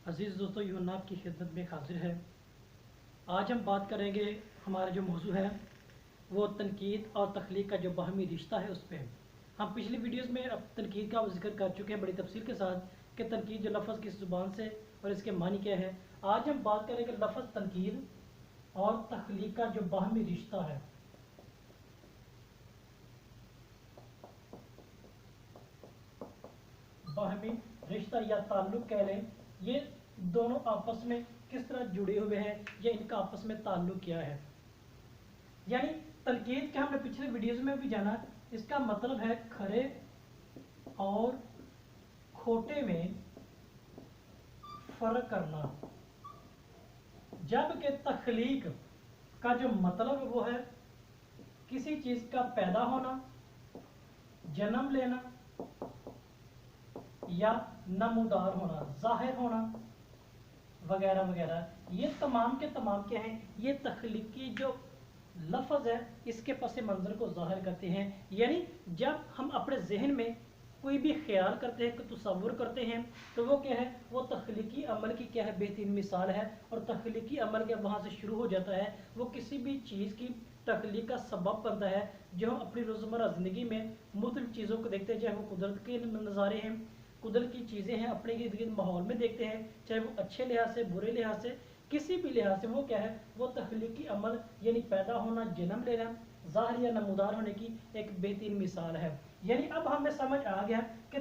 अज़ीज़ दोस्तों, यूना आपकी खिदमत में हाजिर है। आज हम बात करेंगे, हमारा जो मौजू है वो तनकीद और तख्लीक का जो बाहमी रिश्ता है उस पर। हम पिछली वीडियोस में अब तनकीद का जिक्र कर चुके हैं बड़ी तफसील के साथ कि तनकीद जो लफ्ज़ किस ज़ुबान से और इसके मानी क्या है। आज हम बात करेंगे लफ्ज़ तनकीद और तख्लीक का जो बाहमी रिश्ता है। बाहमी रिश्ता या ताल्लुक़ कह लें, ये दोनों आपस में किस तरह जुड़े हुए हैं या इनका आपस में ताल्लुक़ क्या है। यानी तनकीद के हमने पिछले वीडियोस में भी जाना, इसका मतलब है खरे और खोटे में फ़र्क करना। जबकि तख्लीक का जो मतलब है वो है किसी चीज़ का पैदा होना, जन्म लेना या नमूदार होना, ज़ाहिर होना वगैरह वगैरह। ये तमाम के तमाम क्या हैं, ये तख्लीकी जो लफ्ज़ है इसके पस मंज़र को ज़ाहिर करते हैं। यानी जब हम अपने जहन में कोई भी ख्याल करते हैं, तसव्वुर करते हैं, तो वो क्या है, वो तख्लीकी अमल की क्या है, बेहतरीन मिसाल है। और तख्लीकी अमल के वहाँ से शुरू हो जाता है, वो किसी भी चीज़ की तख्लीक का सबब बनता है। जो हम अपनी रोज़मर्रा ज़िंदगी में मुख्तलिफ़ चीज़ों को देखते हैं, चाहे वो कुदरत के नज़ारे हैं, कुदरत की चीज़ें हैं, अपने इर्द गिर्द माहौल में देखते हैं, चाहे वो अच्छे लिहाज से, बुरे लिहाज से, किसी भी लिहाज से, वो क्या है, वो तख्लीकी अमल यानी पैदा होना, जन्म लेना, ज़ाहिर या नमूदार होने की एक बेहतरीन मिसाल है। यानी अब हमें समझ आ गया कि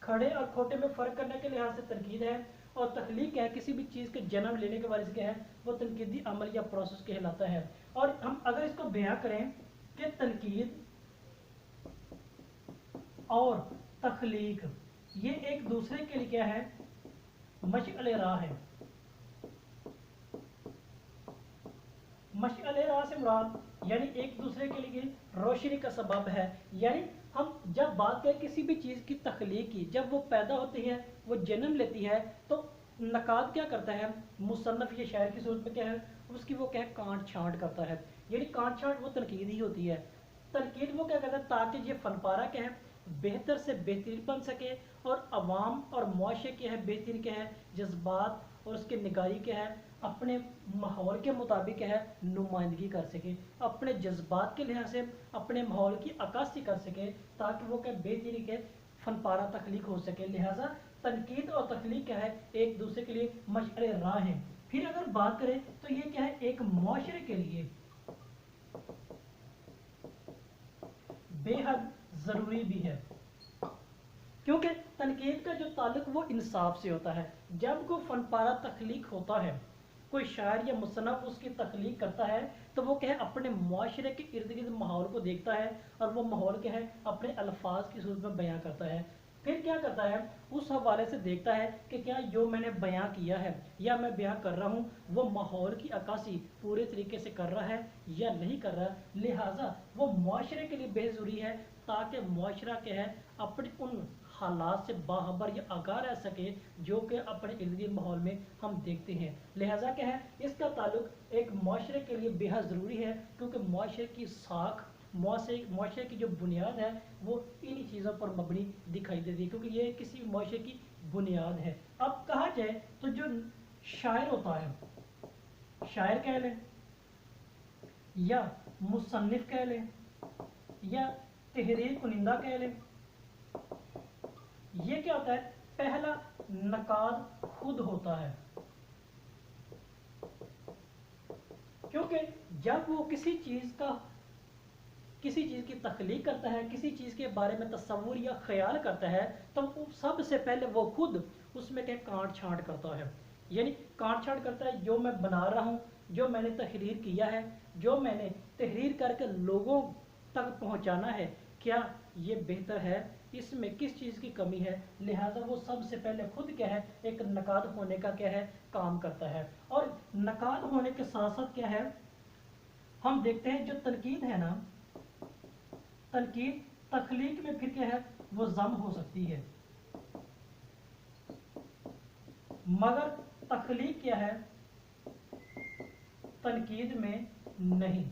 खड़े और खोटे में फ़र्क करने के लिहाज से तनकीद है, और तख्लीक क्या है, किसी भी चीज़ के जन्म लेने के बारे से क्या है, वो तनकीदी अमल या प्रोसेस कहलाता है। और हम अगर इसको बयां करें कि तनकीद और तख्लीक ये एक दूसरे के लिए क्या है, मशअल राह है। मशअल राह से मुराद यानी एक दूसरे के लिए रोशनी का सबब है। यानी हम जब बात करें किसी भी चीज़ की तख्लीक की, जब वो पैदा होती है, वो जन्म लेती है, तो नकाद क्या करता है, मुसन्नफ़ या शायर की सूरत में क्या है, उसकी वो क्या है, काट छांट करता है। यानी काट छांट वो तनकीद ही होती है। तनकीद वो क्या करता है, ताकि ये फनपारा क्या है, बेहतर से बेहतरीन बन सके, और अवाम और मुआशरे क्या है, बेहतरीन क्या है, जज्बात और उसकी निगारी क्या है, अपने माहौल के मुताबिक है नुमाइंदगी कर सके, अपने जज्बात के लिहाज से अपने माहौल की अक्कासी कर सके, ताकि वो क्या बेहतरीन के फनपारा तख्लीक हो सके। लिहाजा तनकीद और तख्लीक क्या है, एक दूसरे के लिए मशअल राह है। फिर अगर बात करें तो ये क्या है, एक मुआशरे के लिए बेहद ज़रूरी भी है, क्योंकि तनकीद का जो ताल्लुक वो इंसाफ से होता है। जब कोई फनपारा तख्लीक होता है, कोई शायर या मुसन्नफ़ उसकी तख्लीक करता है, तो वो क्या है, अपने मुआशरे के इर्द गिर्द माहौल को देखता है, और वो माहौल क्या है, अपने अल्फाज की सूरत में बयां करता है। फिर क्या करता है, उस हवाले से देखता है कि क्या जो मैंने बयां किया है या मैं बयां कर रहा हूँ, वो माहौल की अक्कासी पूरे तरीके से कर रहा है या नहीं कर रहा। लिहाजा वो मुआशरे के लिए बेहद है, ताकि मुआशरा क्या है, अपने उन हालात से बाखबर या आगाह रह सके जो कि अपने इर्द गिर्द माहौल में हम देखते हैं। लिहाजा क्या है, इसका ताल्लुक एक मुआशरे के लिए बेहद ज़रूरी है, क्योंकि मुआशरे की साख, मुआशरे की जो बुनियाद है वो इन्हीं चीज़ों पर मबनी दिखाई देती है, क्योंकि ये किसी मुआशरे की बुनियाद है। अब कहा जाए तो जो शायर होता है, शायर कह लें या मुसन्निफ कह लें या तहरीर कुनिंदा कह लें, ये क्या होता है, पहला नकाद खुद होता है। क्योंकि जब वो किसी चीज़ की तख्लीक करता है, किसी चीज़ के बारे में तसव्वुर या ख्याल करता है, तो सबसे पहले वो खुद उसमें क्या काट छांट करता है। यानी काट छांट करता है, जो मैं बना रहा हूँ, जो मैंने तहरीर किया है, जो मैंने तहरीर करके लोगों तक पहुँचाना है, क्या ये बेहतर है, इसमें किस चीज़ की कमी है। लिहाजा वो सबसे पहले खुद क्या है, एक नकाद होने का क्या है, काम करता है। और नकाद होने के साथ साथ क्या है, हम देखते हैं जो तनकीद है ना, तनकीद तख्लीक में फिर क्या है, वो जम हो सकती है, मगर तख्लीक क्या है, तनकीद में नहीं।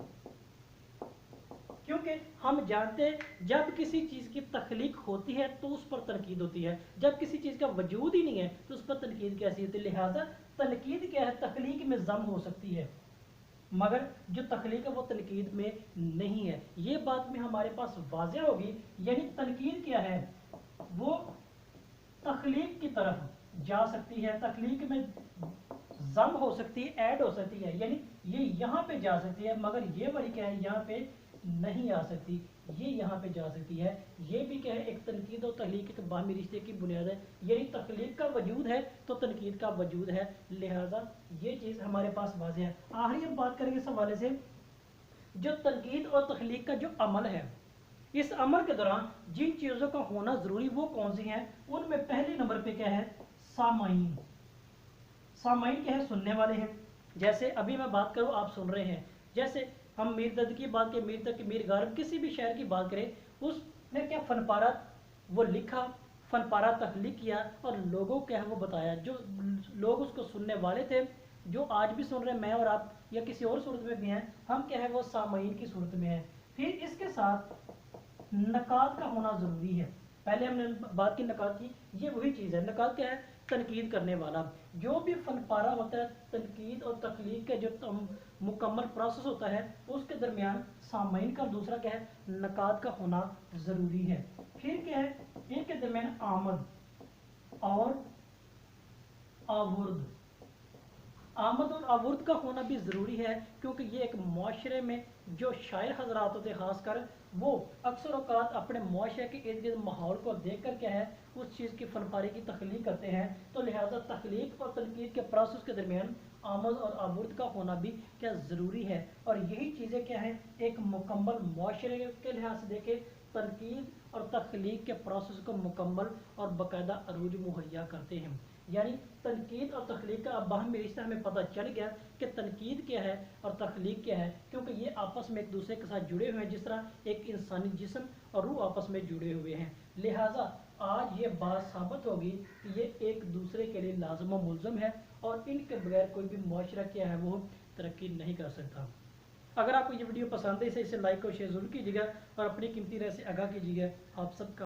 کیونکہ ہم جانتے ہیں جب کسی چیز کی تخلیق ہوتی ہے تو اس پر تنقید ہوتی ہے، جب کسی چیز کا وجود ہی نہیں ہے تو اس پر تنقید کیسی ہوتی ہے؟ لہٰذا تنقید کیا ہے؟ تخلیق میں ضم ہو سکتی ہے، مگر جو تخلیق ہے وہ تنقید میں نہیں ہے۔ یہ بات میں ہمارے پاس واضح ہوگی، یعنی تنقید کیا ہے؟ وہ تخلیق کی طرف جا سکتی ہے، تخلیق میں ضم ہو سکتی ہے، ایڈ ہو سکتی ہے، یعنی یہ یہاں پہ جا سکتی ہے، مگر یہ والی کیا ہے؟ یہاں پہ نہیں آ سکتی، یہ یہاں پہ جا سکتی ہے۔ یہ بھی کیا ہے؟ ایک تنقید اور تخلیق ایک باہمی رشتے کی بنیاد ہے، یعنی تخلیق کا وجود ہے تو تنقید کا وجود ہے، لہٰذا یہ چیز ہمارے پاس واضح ہے۔ آخری ہم بات کریں گے اس حوالے سے، جو تنقید اور تخلیق کا جو عمل ہے، اس عمل کے دوران جن چیزوں کا ہونا ضروری وہ کون سی ہیں؟ ان میں پہلے نمبر پہ کیا ہے؟ سامعین۔ سامعین کیا ہے؟ سننے والے ہیں۔ جیسے ابھی میں بات کروں، آپ سن رہے ہیں، جیسے ہم میر درد کی بات کریں، میر تقی، میر غالب، کسی بھی شاعر کی بات کریں، اس نے کیا فن پارہ وہ لکھا، فن پارہ تخلیق کیا اور لوگوں کو کیا ہے وہ بتایا، جو لوگ اس کو سننے والے تھے، جو آج بھی سن رہے ہیں، میں اور آپ یا کسی اور صورت میں بھی ہیں، ہم کیا ہے وہ سامعین کی صورت میں ہیں۔ پھر اس کے ساتھ نقاد کا ہونا ضروری ہے۔ پہلے ہم نے بات کی نقاد کی، یہ وہی چیز ہے۔ نقاد کیا ہے؟ تنقید کرنے والا۔ جو بھی فن پارہ ہوتا ہے، تنقید اور تخلیق کا جو مکمل پروسیس ہوتا ہے، اس کے درمیان سامعین کا، دوسرا کیا ہے؟ نقاد کا ہونا ضروری ہے۔ پھر کیا ہے؟ ان کے درمیان آمد اور آورد، آمد اور آورد کا ہونا بھی ضروری ہے، کیونکہ یہ ایک معاشرے میں جو شاعر حضرات ہوتے ہیں، خاص کر وہ اکثر اوقات اپنے معاشرے کے ارد گرد ماحول کو دیکھ کر کیا ہے اس چیز کی فن پارے کی تخلیق کرتے ہیں، تو لہٰذا تخلیق اور تنقید کے پروسیس کے درمیان آمد اور آورد کا ہونا بھی کیا ضروری ہے۔ اور یہی چیزیں کیا ہیں؟ ایک مکمل معاشرے کے لحاظ سے دیکھیں، تنقید اور تخلیق کے پروسیس کو مکمل اور باقاعدہ عروج مہیا کرتے ہیں۔ یعنی تنقید اور تخلیق کا اب باہمی رشتہ ہمیں پتہ چل گیا کہ تنقید کیا ہے اور تخلیق کیا ہے، کیونکہ یہ آپس میں ایک دوسرے کے ساتھ جڑے ہوئے ہیں، جس طرح ایک انسانی جسم اور روح آپس میں جڑے ہوئے ہیں۔ لہٰذا آج یہ بات ثابت ہوگی کہ یہ ایک دوسرے کے لیے لازم و ملزم ہے، اور ان کے بغیر کوئی بھی معاشرہ کیا ہے وہ ترقی نہیں کر سکتا۔ اگر آپ کو یہ ویڈیو پسند ہے اسے لائک اور شیئر ضرور کیجیے گا، اور اپنی قیمتی رائے سے آگاہ کیجیے گا۔ آپ سب کا